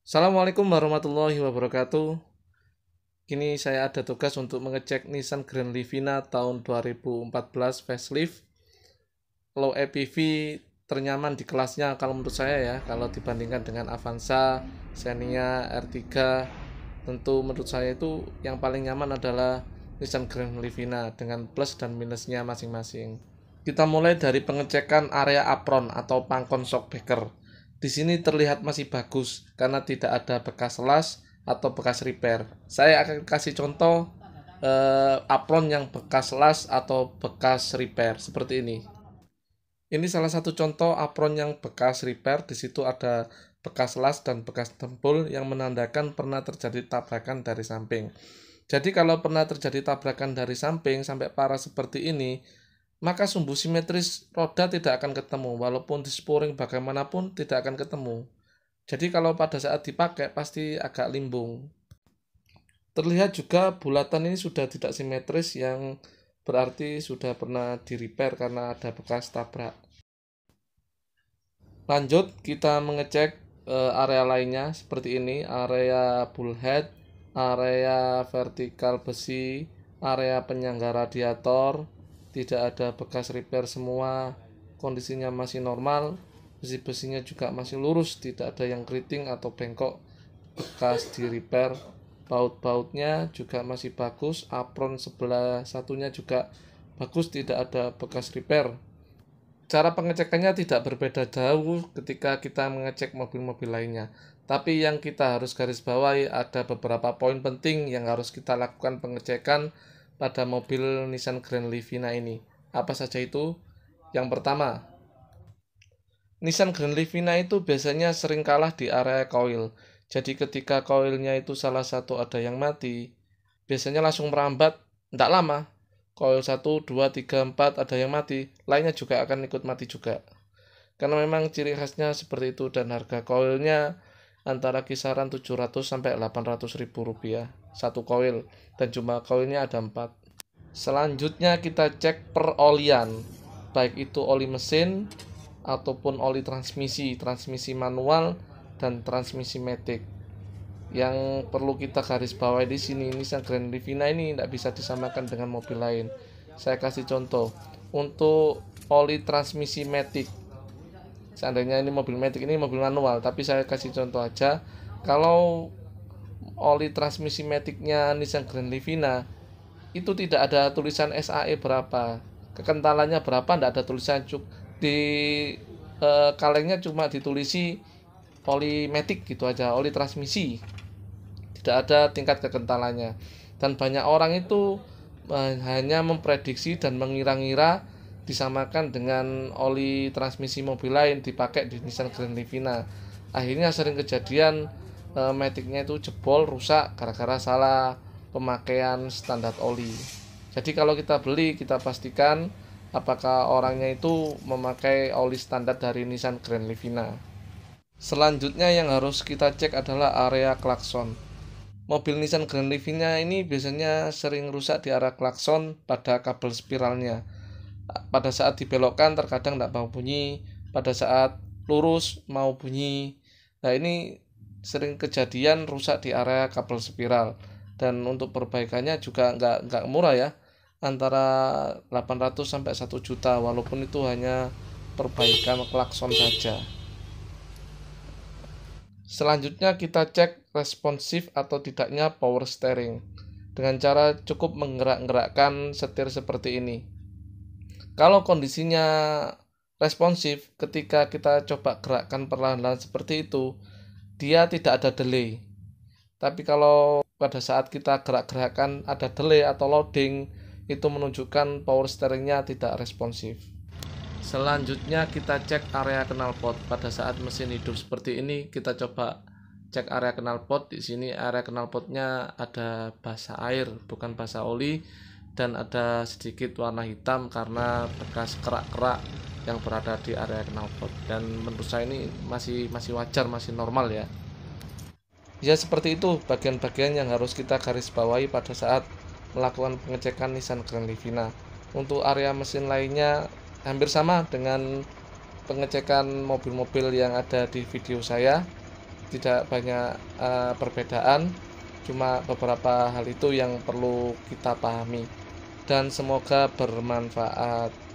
Assalamualaikum warahmatullahi wabarakatuh. Kini saya ada tugas untuk mengecek Nissan Grand Livina tahun 2014 facelift. Low EPV ternyaman di kelasnya kalau menurut saya ya. Kalau dibandingkan dengan Avanza, Xenia, R3, tentu menurut saya itu yang paling nyaman adalah Nissan Grand Livina dengan plus dan minusnya masing-masing. Kita mulai dari pengecekan area apron atau pangkon shockbreaker. Di sini terlihat masih bagus karena tidak ada bekas las atau bekas repair. Saya akan kasih contoh apron yang bekas las atau bekas repair seperti ini. Ini salah satu contoh apron yang bekas repair. Di situ ada bekas las dan bekas dempul yang menandakan pernah terjadi tabrakan dari samping. Jadi kalau pernah terjadi tabrakan dari samping sampai parah seperti ini, maka sumbu simetris roda tidak akan ketemu, walaupun di sporing bagaimanapun tidak akan ketemu. Jadi kalau pada saat dipakai pasti agak limbung. Terlihat juga bulatan ini sudah tidak simetris, yang berarti sudah pernah di repair karena ada bekas tabrak. Lanjut kita mengecek area lainnya seperti ini, area bullhead, area vertikal besi, area penyangga radiator, tidak ada bekas repair semua, kondisinya masih normal, besi-besinya juga masih lurus, tidak ada yang keriting atau bengkok bekas di repair. Baut-bautnya juga masih bagus, apron sebelah satunya juga bagus, tidak ada bekas repair. Cara pengecekannya tidak berbeda jauh ketika kita mengecek mobil-mobil lainnya. Tapi yang kita harus garis bawahi ada beberapa poin penting yang harus kita lakukan pengecekan pada mobil Nissan Grand Livina ini. Apa saja itu? Yang pertama, Nissan Grand Livina itu biasanya sering kalah di area koil. Jadi ketika koilnya itu salah satu ada yang mati, biasanya langsung merambat, tidak lama. Koil 1, 2, 3, 4 ada yang mati, lainnya juga akan ikut mati juga. Karena memang ciri khasnya seperti itu, dan harga koilnya antara kisaran 700 sampai 800 ribu rupiah satu koil, dan jumlah koilnya ada 4. Selanjutnya kita cek perolian, baik itu oli mesin ataupun oli transmisi, transmisi manual dan transmisi matic. Yang perlu kita garis bawahi di sini, Nissan Grand Livina ini tidak bisa disamakan dengan mobil lain. Saya kasih contoh untuk oli transmisi matic. Seandainya ini mobil matic, ini mobil manual, tapi saya kasih contoh aja. Kalau oli transmisi maticnya Nissan Grand Livina itu tidak ada tulisan SAE berapa, kekentalannya berapa, tidak ada tulisan di kalengnya cuma ditulisi oli matic gitu aja, oli transmisi, tidak ada tingkat kekentalannya. Dan banyak orang itu hanya memprediksi dan mengira-ngira disamakan dengan oli transmisi mobil lain dipakai di Nissan Grand Livina. Akhirnya sering kejadian maticnya itu jebol, rusak gara-gara salah pemakaian standar oli. Jadi kalau kita beli, kita pastikan apakah orangnya itu memakai oli standar dari Nissan Grand Livina. Selanjutnya yang harus kita cek adalah area klakson. Mobil Nissan Grand Livina ini biasanya sering rusak di area klakson pada kabel spiralnya. Pada saat dibelokkan terkadang tidak mau bunyi, pada saat lurus mau bunyi. Nah, ini sering kejadian rusak di area kabel spiral. Dan untuk perbaikannya juga nggak murah ya, antara 800 sampai 1 juta, walaupun itu hanya perbaikan klakson saja. Selanjutnya kita cek responsif atau tidaknya power steering dengan cara cukup menggerak-gerakkan setir seperti ini. Kalau kondisinya responsif, ketika kita coba gerakkan perlahan-lahan seperti itu, dia tidak ada delay. Tapi kalau pada saat kita gerak-gerakan ada delay atau loading, itu menunjukkan power steeringnya tidak responsif. Selanjutnya kita cek area knalpot. Pada saat mesin hidup seperti ini, kita coba cek area knalpot. Di sini area knalpotnya ada basah air, bukan basah oli, dan ada sedikit warna hitam karena bekas kerak-kerak yang berada di area knalpot. Dan menurut saya ini masih wajar, masih normal ya. Ya seperti itu bagian-bagian yang harus kita garis bawahi pada saat melakukan pengecekan Nissan Grand Livina. Untuk area mesin lainnya hampir sama dengan pengecekan mobil-mobil yang ada di video saya. tidak banyak perbedaan, cuma beberapa hal itu yang perlu kita pahami, dan semoga bermanfaat.